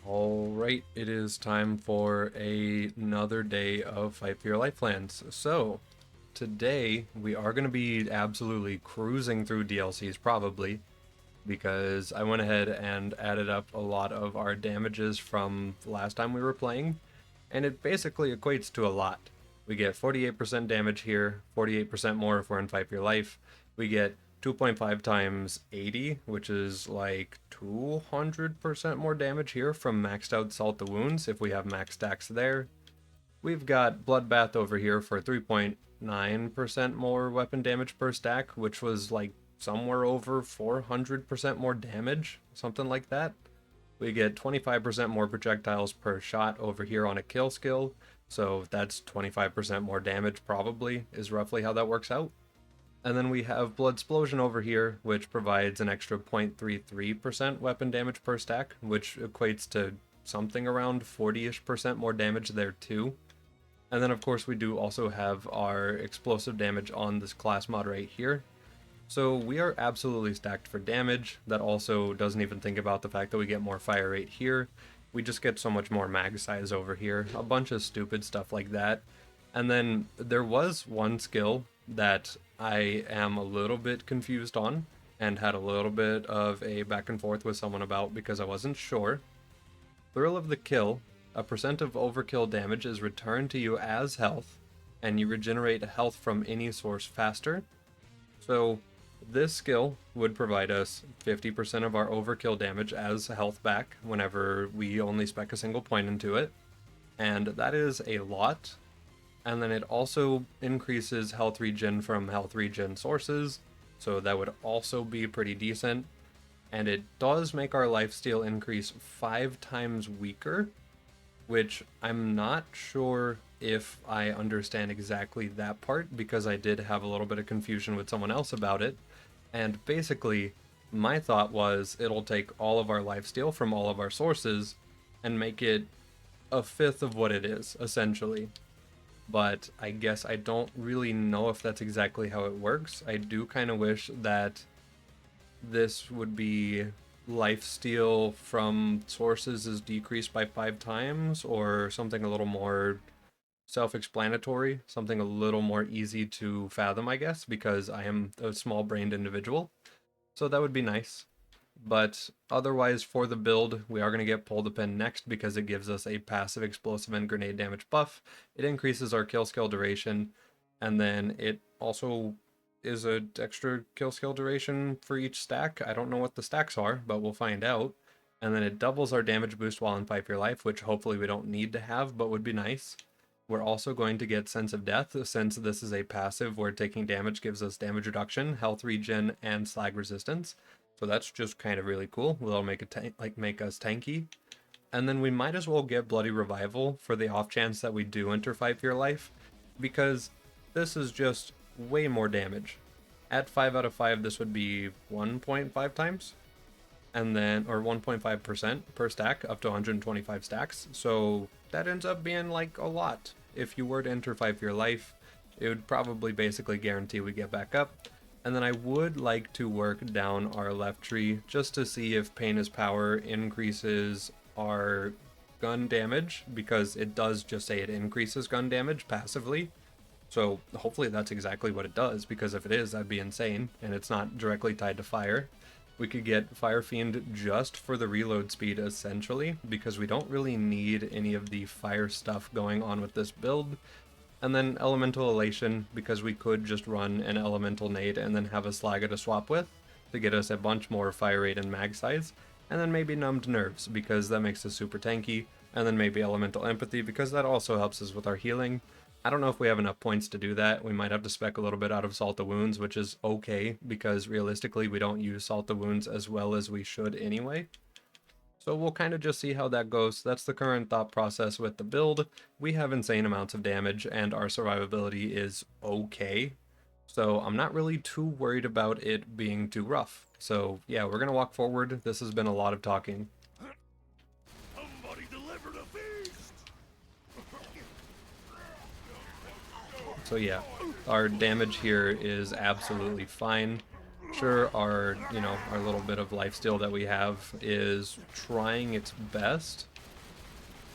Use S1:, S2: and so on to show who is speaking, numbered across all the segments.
S1: Alright, it is time for another day of Fight for Your Lifelands. So, today we are going to be absolutely cruising through DLCs probably, because I went ahead and added up a lot of our damages from the last time we were playing, and it basically equates to a lot. We get 48% damage here, 48% more if we're in Fight for Your Life. We get 2.5 times 80, which is like 200% more damage here from maxed out Salt the Wounds if we have max stacks there. We've got Bloodbath over here for 3.9% more weapon damage per stack, which was like somewhere over 400% more damage, something like that. We get 25% more projectiles per shot over here on a kill skill, so that's 25% more damage probably, is roughly how that works out. And then we have Blood Explosion over here, which provides an extra 0.33% weapon damage per stack, which equates to something around 40-ish% more damage there too. And then of course we do also have our explosive damage on this class mod right here. So we are absolutely stacked for damage. That also doesn't even think about the fact that we get more fire rate here. We just get so much more mag size over here. A bunch of stupid stuff like that. And then there was one skill that I am a little bit confused on and had a little bit of a back and forth with someone about because I wasn't sure. Thrill of the Kill, a percent of overkill damage is returned to you as health, and you regenerate health from any source faster. So this skill would provide us 50% of our overkill damage as health back whenever we only spec a single point into it, and that is a lot. And then it also increases health regen from health regen sources, so that would also be pretty decent. And it does make our lifesteal increase 5 times weaker, which I'm not sure if I understand exactly that part, because I did have a little bit of confusion with someone else about it. And basically, my thought was it'll take all of our lifesteal from all of our sources and make it a fifth of what it is, essentially. But I guess I don't really know if that's exactly how it works. I do kind of wish that this would be lifesteal from sources is decreased by 5 times, or something a little more self-explanatory, something a little more easy to fathom, I guess, because I am a small-brained individual. So that would be nice. But otherwise, for the build, we are going to get Pull the Pin next because it gives us a passive explosive and grenade damage buff. It increases our kill skill duration, and then it also is an extra kill skill duration for each stack. I don't know what the stacks are, but we'll find out. And then it doubles our damage boost while in Fight for Your Life, which hopefully we don't need to have, but would be nice. We're also going to get Sense of Death, since this is a passive where taking damage gives us damage reduction, health regen, and slag resistance. So that's just kind of really cool. It'll make make us tanky. And then we might as well get Bloody Revival for the off chance that we do enter Fight for Your Life, because this is just way more damage. At 5 out of 5, this would be 1.5 times, and then, or 1.5% per stack, up to 125 stacks. So that ends up being like a lot. If you were to enter Fight for Your Life, it would probably basically guarantee we get back up. And then I would like to work down our left tree just to see if Pain is Power increases our gun damage, because it does just say it increases gun damage passively. So hopefully that's exactly what it does, because if it is, that'd be insane, and it's not directly tied to fire. We could get Fire Fiend just for the reload speed, essentially, because we don't really need any of the fire stuff going on with this build. And then Elemental Elation, because we could just run an Elemental Nade and then have a Slagga to swap with to get us a bunch more fire rate and mag size. And then maybe Numbed Nerves, because that makes us super tanky. And then maybe Elemental Empathy, because that also helps us with our healing. I don't know if we have enough points to do that. We might have to spec a little bit out of Salt the Wounds, which is okay, because realistically we don't use Salt the Wounds as well as we should anyway. So we'll kind of just see how that goes. That's the current thought process with the build. We have insane amounts of damage, and our survivability is okay. So I'm not really too worried about it being too rough. So yeah, we're going to walk forward. This has been a lot of talking.
S2: Somebody delivered a feast!
S1: So yeah, our damage here is absolutely fine. Sure, our little bit of lifesteal that we have is trying its best,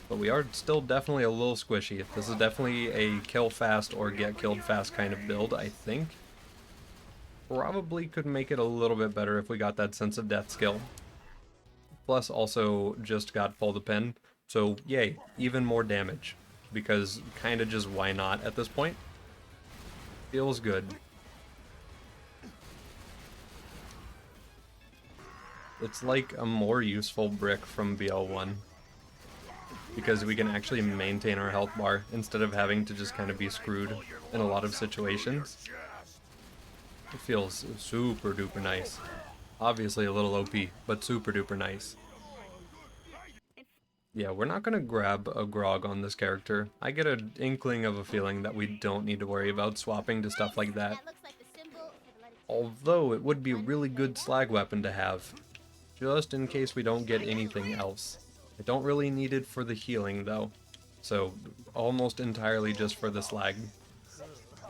S1: But we are still definitely a little squishy. This is definitely a kill fast or get killed fast kind of build, I think. Probably could make it a little bit better if we got that sense of death skill. Plus also just got pull the pin, so yay, even more damage. Because kinda just why not at this point? Feels good. It's like a more useful brick from BL1. Because we can actually maintain our health bar instead of having to just kind of be screwed in a lot of situations. It feels super duper nice. Obviously a little OP, but super duper nice. Yeah, we're not gonna grab a grog on this character. I get an inkling of a feeling that we don't need to worry about swapping to stuff like that. Although it would be a really good slag weapon to have, just in case we don't get anything else. I don't really need it for the healing though, so almost entirely just for the slag.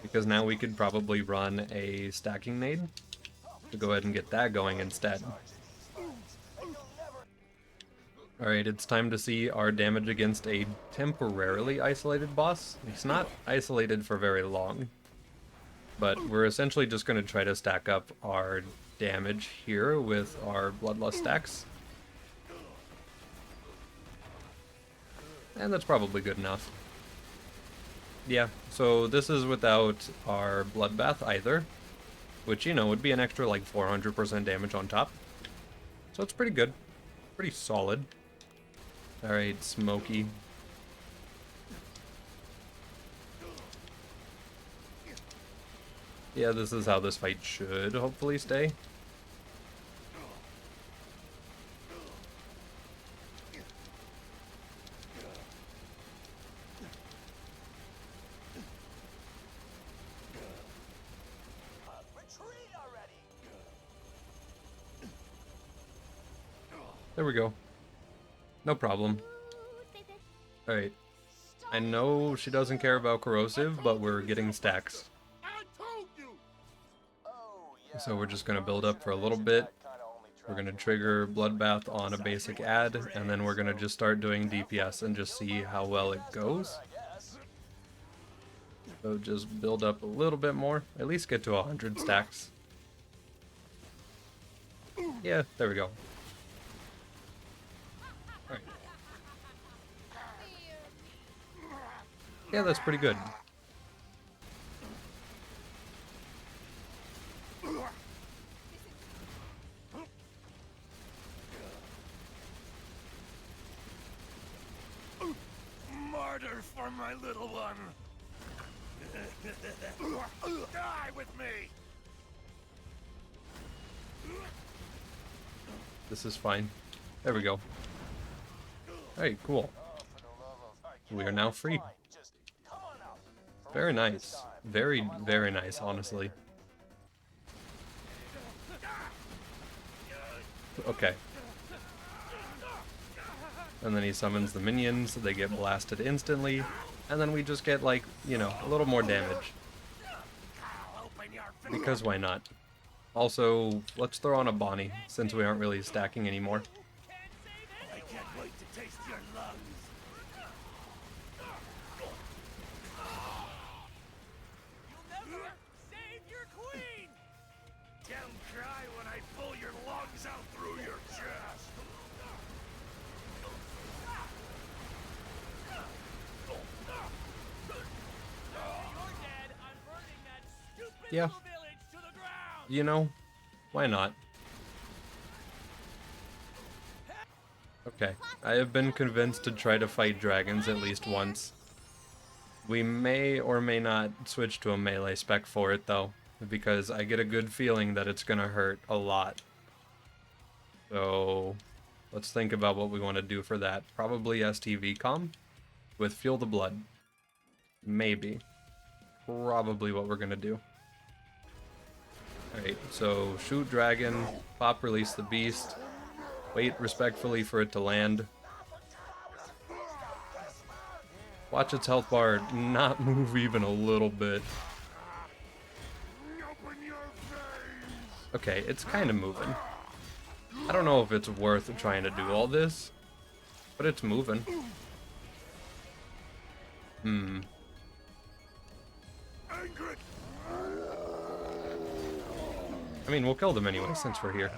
S1: Because now we could probably run a stacking nade to go ahead and get that going instead. Alright, it's time to see our damage against a temporarily isolated boss. It's not isolated for very long, but we're essentially just going to try to stack up our damage here with our Bloodlust stacks. And that's probably good enough. Yeah, so this is without our Bloodbath either, which, you know, would be an extra like 400% damage on top. So it's pretty good. Pretty solid. Alright, Smokey. Yeah, this is how this fight should hopefully stay. There we go. No problem. Alright. I know she doesn't care about corrosive, but we're getting stacks. So we're just going to build up for a little bit. We're going to trigger Bloodbath on a basic add, and then we're going to just start doing DPS and just see how well it goes. So just build up a little bit more, at least get to 100 stacks. Yeah, there we go. Alright. Yeah, that's pretty good.
S2: Martyr for my little one. Die with me.
S1: This is fine. There we go. Alright, cool. We are now free. Very nice. Very, very nice, honestly. Okay. And then he summons the minions, they get blasted instantly, and then we just get, like, you know, a little more damage. Because why not? Also, let's throw on a Bonnie, since we aren't really stacking anymore.
S2: I can't wait to taste your lungs. You'll never save your queen. Don't cry when I pull your lungs out through your chest.
S1: Yeah. You know, why not? Okay, I have been convinced to try to fight dragons at least once. We may or may not switch to a melee spec for it though, because I get a good feeling that it's gonna hurt a lot. So, let's think about what we want to do for that. Probably STV comm with Feel the Blood. Maybe. Probably what we're gonna do. Alright, so shoot dragon, pop release the beast, wait respectfully for it to land. Watch its health bar not move even a little bit. Okay, it's kind of moving. I don't know if it's worth trying to do all this, but it's moving.
S2: Angry.
S1: I mean, we'll kill them anyway since we're here.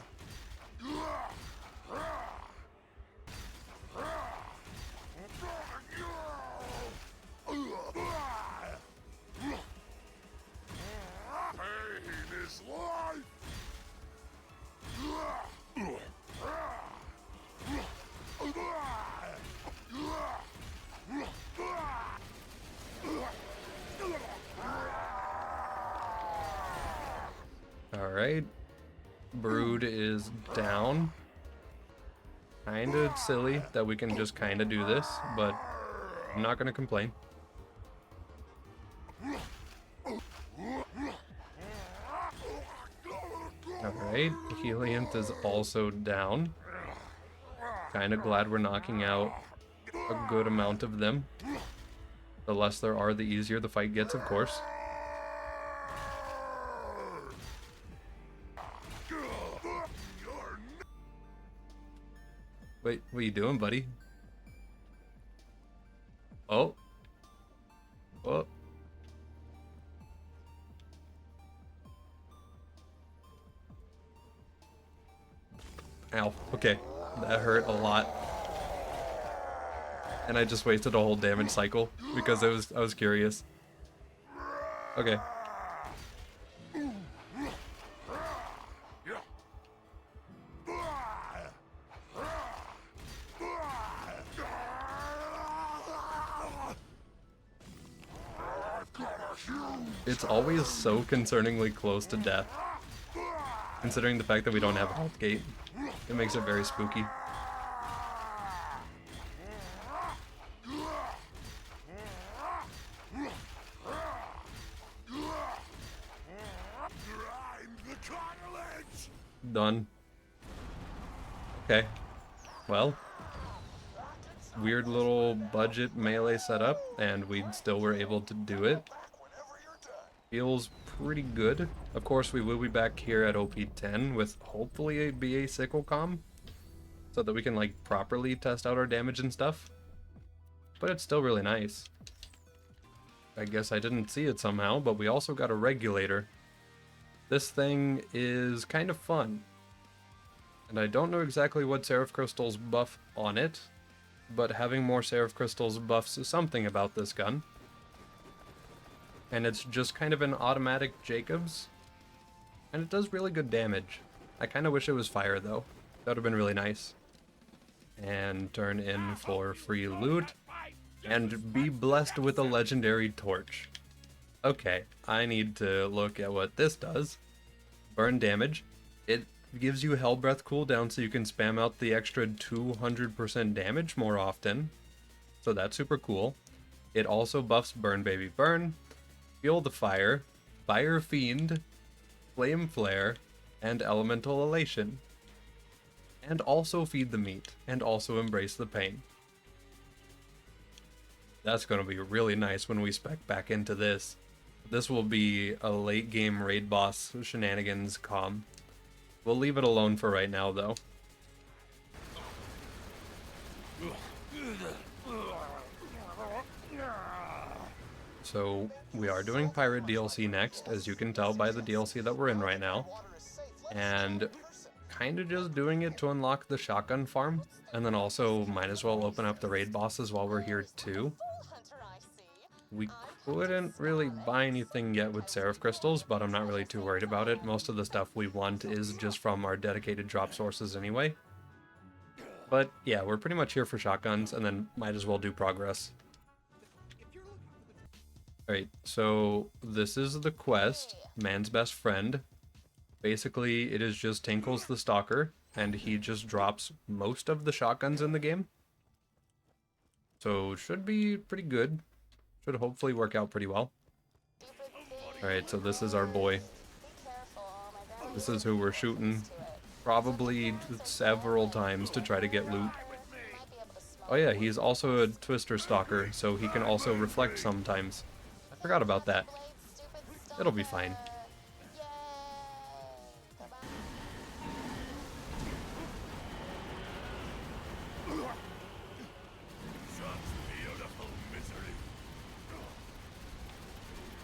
S2: Pain is life.
S1: Alright. Brood is down. Kinda silly that we can just kinda do this, but I'm not gonna complain. Alright, Heliant is also down. Kinda glad we're knocking out a good amount of them. The less there are, the easier the fight gets, of course. Wait, what are you doing, buddy? Oh. Oh. Ow. Okay. That hurt a lot. And I just wasted a whole damage cycle because I was curious. Okay. It's always so concerningly close to death, considering the fact that we don't have a health gate. It makes it very spooky. Done. Okay. Well, weird little budget melee setup, and we still were able to do it. Feels pretty good. Of course, we will be back here at OP10 with hopefully a BA sickle comm, so that we can like properly test out our damage and stuff. But it's still really nice. I guess I didn't see it somehow, but we also got a regulator. This thing is kind of fun. And I don't know exactly what Seraph Crystal's buff on it, but having more Seraph Crystals buffs something about this gun. And it's just kind of an automatic Jacobs, and it does really good damage. I kind of wish it was fire though. That would have been really nice. And turn in for free loot, and be blessed with a legendary torch. Okay, I need to look at what this does. Burn damage. It gives you Hell Breath cooldown so you can spam out the extra 200% damage more often. So that's super cool. It also buffs Burn Baby Burn, Fuel the Fire, Fire Fiend, Flame Flare, and Elemental Elation. And also Feed the Meat, and also Embrace the Pain. That's going to be really nice when we spec back into this. This will be a late game raid boss shenanigans comm. We'll leave it alone for right now though. So we are doing Pirate DLC next, as you can tell by the DLC that we're in right now. And kind of just doing it to unlock the shotgun farm, and then also might as well open up the raid bosses while we're here too. We couldn't really buy anything yet with Seraph Crystals, but I'm not really too worried about it. Most of the stuff we want is just from our dedicated drop sources anyway. But yeah, we're pretty much here for shotguns, and then might as well do progress. Alright, so this is the quest, Man's Best Friend. Basically, it is just Tinkles the Stalker, and he just drops most of the shotguns in the game. So, should be pretty good. Should hopefully work out pretty well. Alright, so this is our boy. This is who we're shooting probably several times to try to get loot. Oh yeah, he's also a Twister Stalker, so he can also reflect sometimes. I forgot about that. It'll be fine.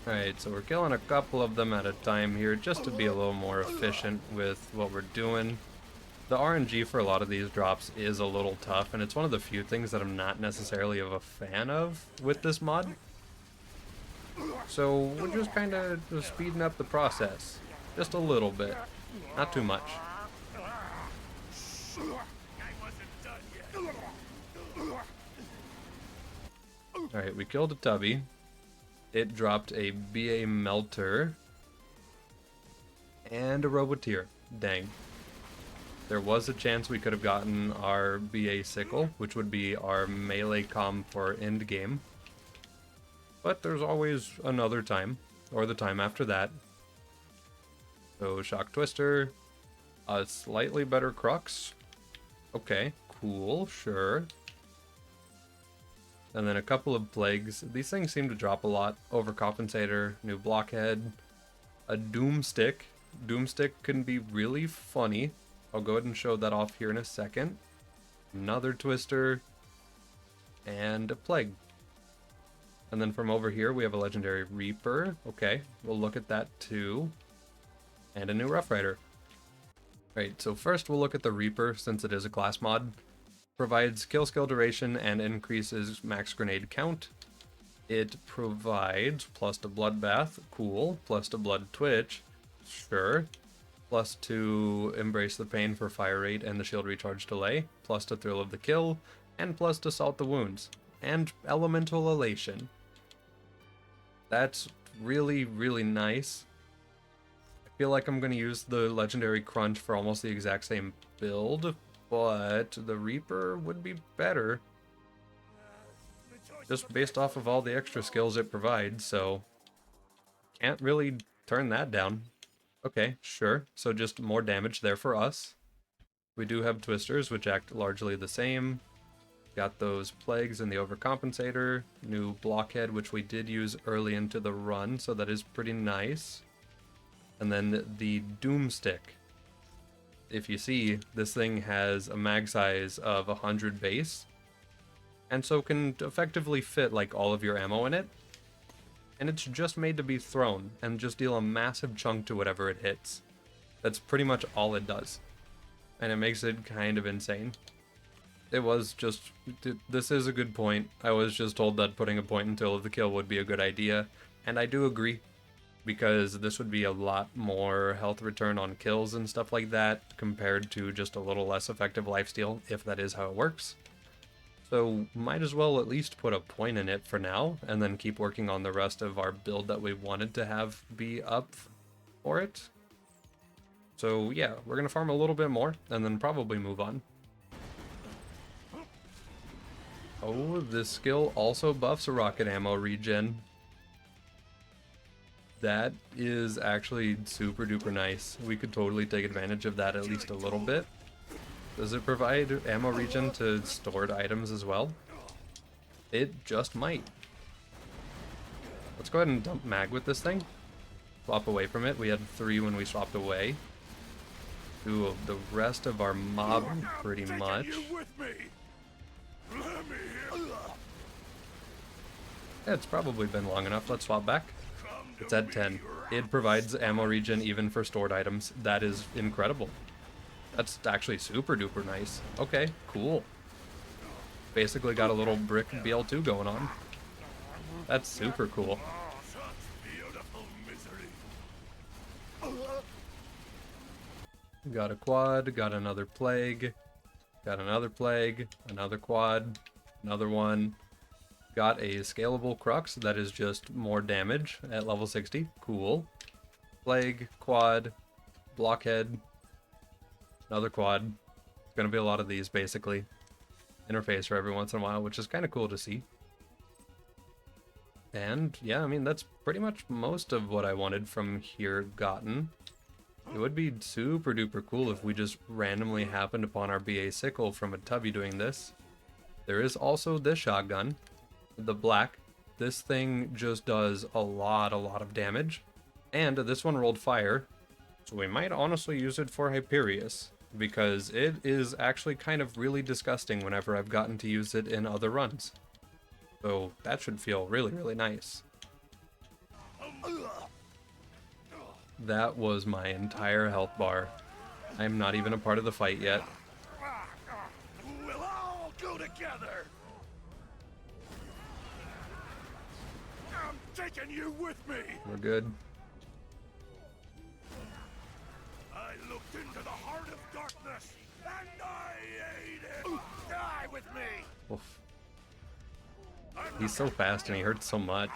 S1: Alright, so we're killing a couple of them at a time here just to be a little more efficient with what we're doing. The RNG for a lot of these drops is a little tough, and it's one of the few things that I'm not necessarily of a fan of with this mod. So we're just kind of speeding up the process. Just a little bit. Not too much.
S2: I wasn't done yet.
S1: Alright, we killed a Tubby. It dropped a BA Melter. And a Roboteer. Dang. There was a chance we could have gotten our BA Sickle, which would be our melee comm for endgame. But there's always another time, or the time after that. So, Shock Twister, a slightly better Crux. Okay, cool, sure. And then a couple of Plagues. These things seem to drop a lot. Overcompensator, new Blockhead, a Doomstick. Doomstick can be really funny. I'll go ahead and show that off here in a second. Another Twister, and a Plague. And then from over here, we have a legendary Reaper. Okay, we'll look at that too. And a new Rough Rider. Right, so first we'll look at the Reaper, since it is a class mod. Provides kill skill duration and increases max grenade count. It provides plus to Bloodbath, cool. Plus to Blood Twitch, sure. Plus to Embrace the Pain for fire rate and the shield recharge delay. Plus to Thrill of the Kill. And plus to Salt the Wounds. And Elemental Elation. That's really, really nice. I feel like I'm going to use the Legendary Crunch for almost the exact same build, but the Reaper would be better. Just based off of all the extra skills it provides, so can't really turn that down. Okay, sure. So just more damage there for us. We do have Twisters, which act largely the same. Got those Plagues and the Overcompensator. New Blockhead, which we did use early into the run, so that is pretty nice. And then the Doomstick. If you see, this thing has a mag size of 100 base, and so can effectively fit like all of your ammo in it. And it's just made to be thrown and just deal a massive chunk to whatever it hits. That's pretty much all it does. And it makes it kind of insane. It was just, this is a good point. I was just told that putting a point until the kill would be a good idea, and I do agree. Because this would be a lot more health return on kills and stuff like that, compared to just a little less effective lifesteal, if that is how it works. So might as well at least put a point in it for now, and then keep working on the rest of our build that we wanted to have be up for it. So yeah, we're going to farm a little bit more, and then probably move on. Oh, this skill also buffs a rocket ammo regen. That is actually super duper nice. We could totally take advantage of that at least a little bit. Does it provide ammo regen to stored items as well? It just might. Let's go ahead and dump mag with this thing. Swap away from it. We had 3 when we swapped away. 2 of the rest of our mob pretty much. Yeah, it's probably been long enough. Let's swap back. It's at 10. It provides ammo regen even for stored items. That is incredible. That's actually super duper nice. Okay, cool. Basically got a little brick BL2 going on. That's super cool. Got a quad, got another plague, got another plague, another quad, another one. Got a scalable Crux that is just more damage at level 60. Cool. Plague, quad, blockhead, another quad. Gonna be a lot of these basically. Interface for every once in a while, which is kind of cool to see. And yeah, I mean, that's pretty much most of what I wanted from here gotten. It would be super duper cool if we just randomly happened upon our BA Sickle from a Tubby doing this. There is also this shotgun. The black. This thing just does a lot of damage. And this one rolled fire, so we might honestly use it for Hyperius, because it is actually kind of really disgusting whenever I've gotten to use it in other runs. So that should feel really, really nice. That was my entire health bar. I'm not even a part of the fight yet.
S2: We'll all go together. I'm taking you with me.
S1: We're good.
S2: I looked into the heart of darkness, and I ate it. Die with me.
S1: Oof. He's so fast and he hurts so much.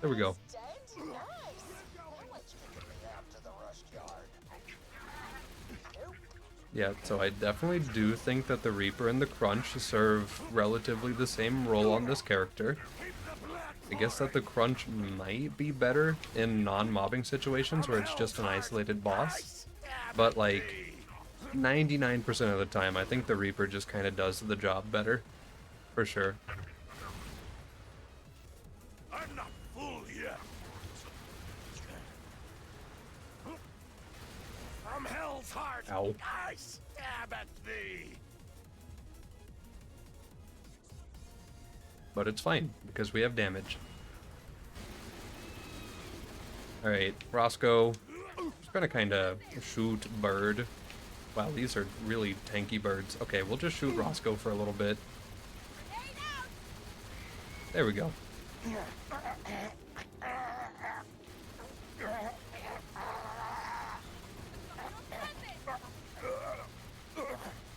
S1: There we go. Yeah, so I definitely do think that the Reaper and the Crunch serve relatively the same role on this character. I guess that the Crunch might be better in non-mobbing situations where it's just an isolated boss. But like 99% of the time, I think the Reaper just kind of does the job better. For sure.
S2: I'm not full yet. From Hell's Heart,
S1: Ow.
S2: I stab at thee.
S1: But it's fine, because we have damage. Alright, Roscoe. Just gonna kinda shoot bird. Wow, these are really tanky birds. Okay, we'll just shoot Roscoe for a little bit. There we go.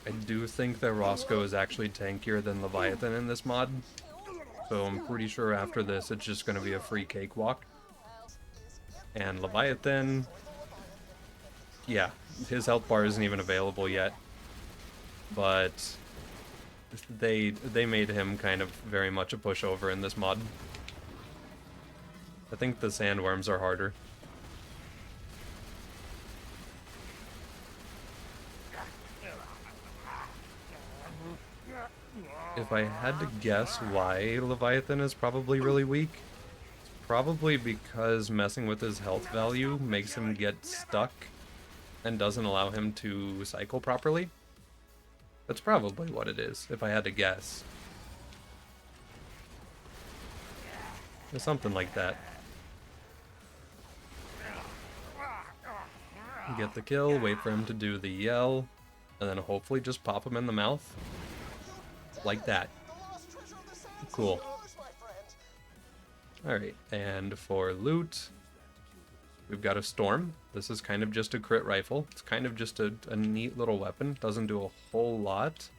S1: I do think that Roscoe is actually tankier than Leviathan in this mod. So I'm pretty sure after this it's just going to be a free cakewalk. And Leviathan, yeah, his health bar isn't even available yet. But they made him kind of very much a pushover in this mod. I think the sandworms are harder. If I had to guess why Leviathan is probably really weak, it's probably because messing with his health value makes him get stuck and doesn't allow him to cycle properly. That's probably what it is, if I had to guess. It's something like that. Get the kill, wait for him to do the yell, and then hopefully just pop him in the mouth. Like that. Cool. Alright, and for loot, we've got a Storm. This is kind of just a crit rifle. It's kind of just a neat little weapon. Doesn't do a whole lot.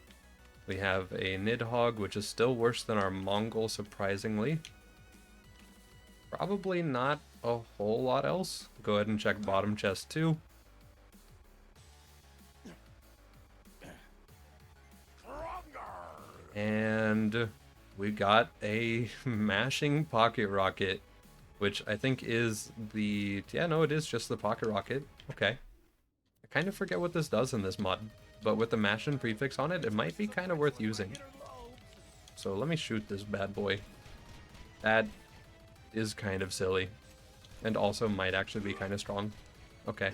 S1: We have a Nidhogg, which is still worse than our Mongol, surprisingly. Probably not a whole lot else. Go ahead and check bottom chest too. And we got a mashing pocket rocket, which I think is the... yeah, no, it is just the pocket rocket. Okay. I kind of forget what this does in this mod, but with the mashing prefix on it, it might be kind of worth using. So let me shoot this bad boy. That is kind of silly, and also might actually be kind of strong. Okay.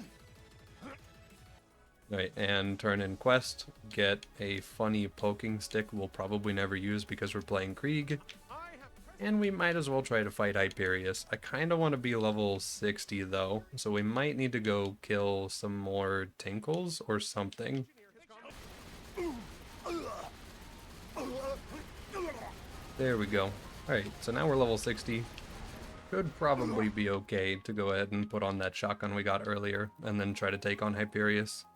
S1: Alright, and turn in quest, get a funny poking stick we'll probably never use because we're playing Krieg, and we might as well try to fight Hyperius. I kind of want to be level 60 though, so we might need to go kill some more Tinkles or something. There we go. Alright, so now we're level 60. Could probably be okay to go ahead and put on that shotgun we got earlier, and then try to take on Hyperius.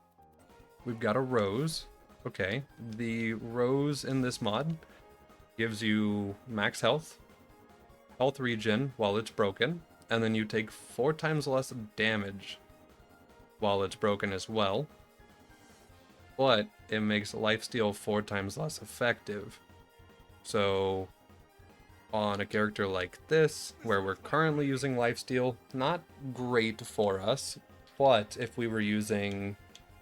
S1: We've got a rose. Okay, the rose in this mod gives you max health, health regen while it's broken, and then you take 4 times less damage while it's broken as well. But it makes lifesteal 4 times less effective. So on a character like this, where we're currently using lifesteal, not great for us, but if we were using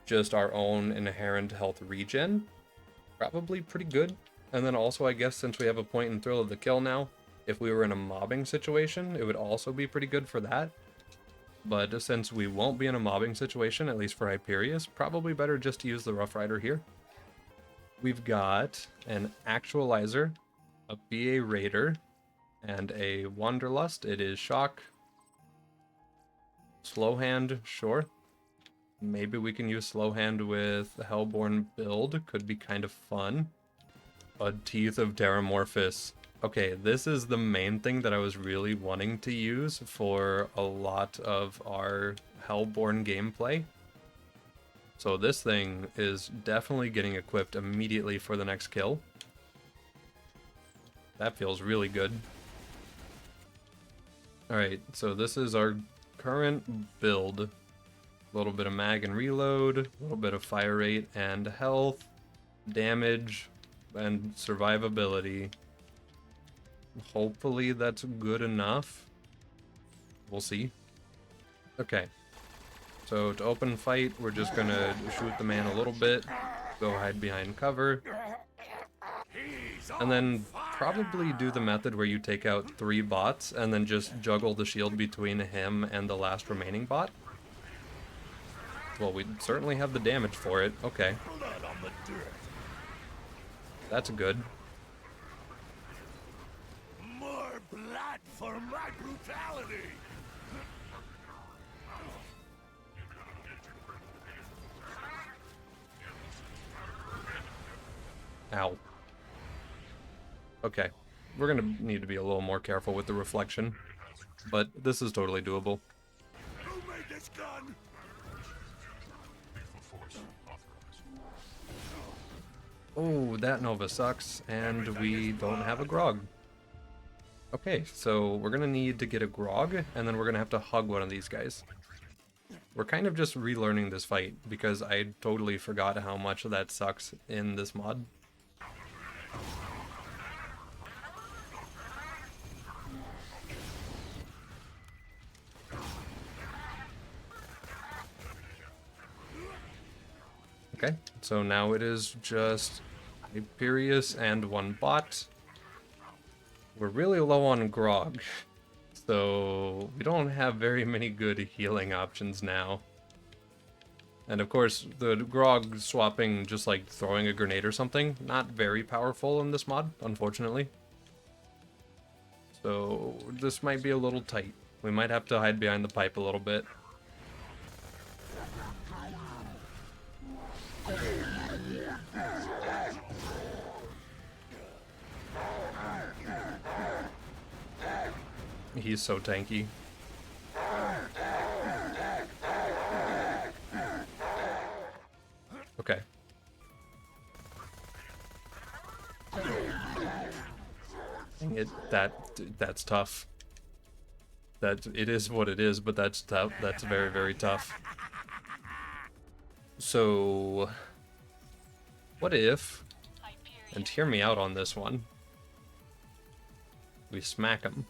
S1: just our own inherent health regen, probably pretty good. And then also, I guess since we have a point and thrill of the kill now, if we were in a mobbing situation, it would also be pretty good for that. But since we won't be in a mobbing situation, at least for Hyperius, probably better just to use the Rough Rider here. We've got an Actualizer, a BA Raider, and a Wanderlust. It is Shock. Slow Hand, sure. Maybe we can use Slow Hand with the Hellborn build. Could be kind of fun. A Teeth of Terramorphous. Okay, this is the main thing that I was really wanting to use for a lot of our Hellborn gameplay. So this thing is definitely getting equipped immediately for the next kill. That feels really good. Alright, so this is our current build. A little bit of mag and reload, a little bit of fire rate and health, damage, and survivability. Hopefully that's good enough. We'll see. Okay. So to open fight, we're just gonna shoot the man a little bit, go hide behind cover, and then probably do the method where you take out 3 bots and then just juggle the shield between him and the last remaining bot. Well, we certainly have the damage for it. Okay. That's good.
S2: More blood for my brutality.
S1: Ow. Okay. We're gonna need to be a little more careful with the reflection, but this is totally doable.
S2: Who made this gun?
S1: Oh, that Nova sucks, and we don't have a Grog. Okay, so we're gonna need to get a Grog, and then we're gonna have to hug one of these guys. We're kind of just relearning this fight, because I totally forgot how much that sucks in this mod. Okay, so now it is just Hyperius and 1 bot. We're really low on Grog, so we don't have very many good healing options now. And of course, the Grog swapping, just like throwing a grenade or something, not very powerful in this mod, unfortunately. So this might be a little tight. We might have to hide behind the pipe a little bit. He's so tanky. Okay. Dang it, that's tough. That it is what it is, but that's tough. That's very, very tough. So, what if, and hear me out on this one, we smack him.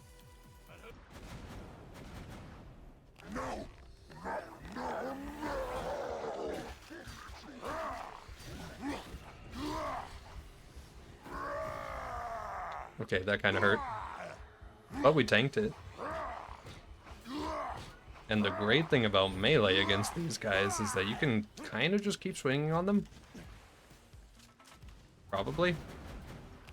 S1: Okay, that kind of hurt. But we tanked it. And the great thing about melee against these guys is that you can kind of just keep swinging on them. Probably.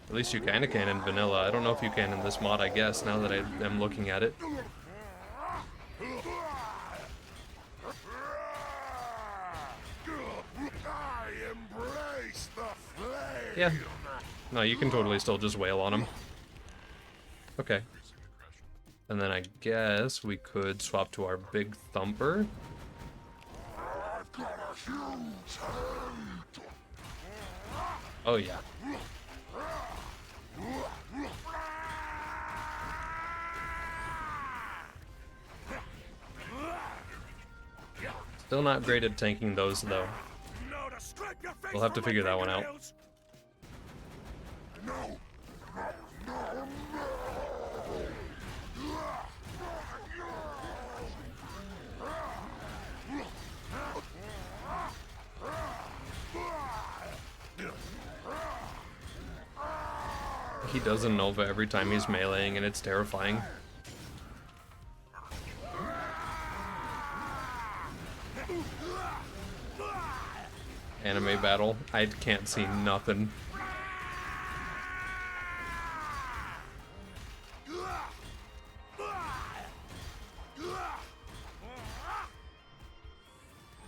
S1: At least you kind of can in vanilla. I don't know if you can in this mod, I guess, now that I am looking at it. Yeah. No, you can totally still just wail on him. Okay. And then I guess we could swap to our big thumper. Oh yeah. Still not great at tanking those though. We'll have to figure that one out. He does a Nova every time he's meleeing, and it's terrifying. anime battle. I can't see nothing.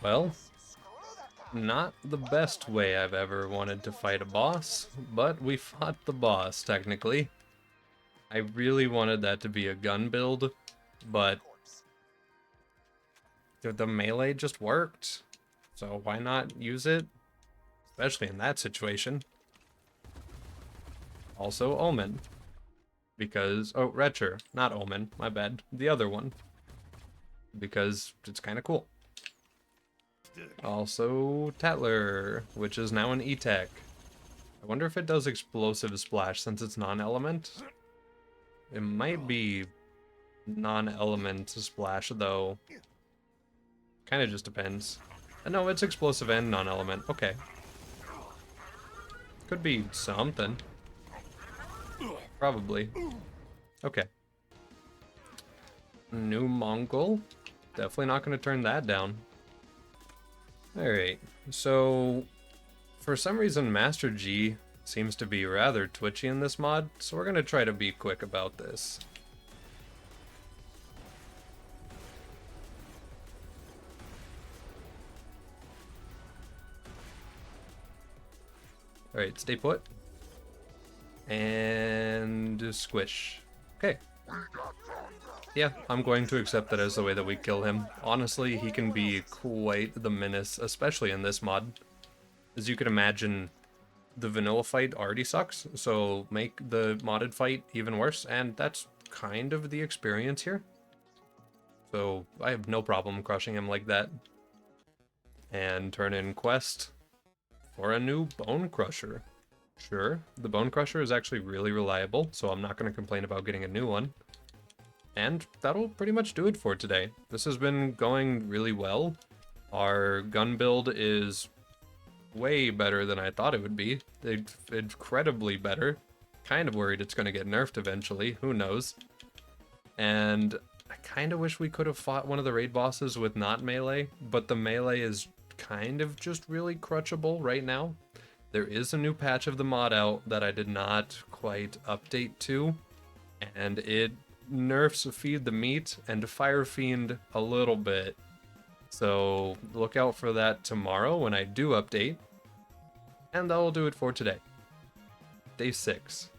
S1: Well, not the best way I've ever wanted to fight a boss, but we fought the boss, technically. I really wanted that to be a gun build, but the melee just worked. So why not use it? Especially in that situation. Also Omen. Because, oh, Retcher, not Omen, my bad. The other one. Because it's kind of cool. Also Tatler, which is now an E-Tech. I wonder if it does Explosive Splash since it's non-element. It might be non-element Splash though. Kind of just depends. No, it's explosive and non-element. Okay. Could be something. Probably. Okay. New Mongol. Definitely not going to turn that down. Alright, so for some reason Master G seems to be rather twitchy in this mod, so we're going to try to be quick about this. Alright, stay put. And squish. Okay. Yeah, I'm going to accept that as the way that we kill him. Honestly, he can be quite the menace, especially in this mod. As you can imagine, the vanilla fight already sucks, so make the modded fight even worse, and that's kind of the experience here. So I have no problem crushing him like that. And turn in quest for a new Bone Crusher. Sure, the Bone Crusher is actually really reliable, so I'm not going to complain about getting a new one. And that'll pretty much do it for today. This has been going really well. Our gun build is way better than I thought it would be. It's incredibly better. Kind of worried it's going to get nerfed eventually. Who knows? And I kind of wish we could have fought one of the raid bosses with not melee, but the melee is kind of just really crutchable right now. There is a new patch of the mod out that I did not quite update to, and it nerfs Feed the Meat and Fire Fiend a little bit. So look out for that tomorrow when I do update. And that'll do it for today. Day 6.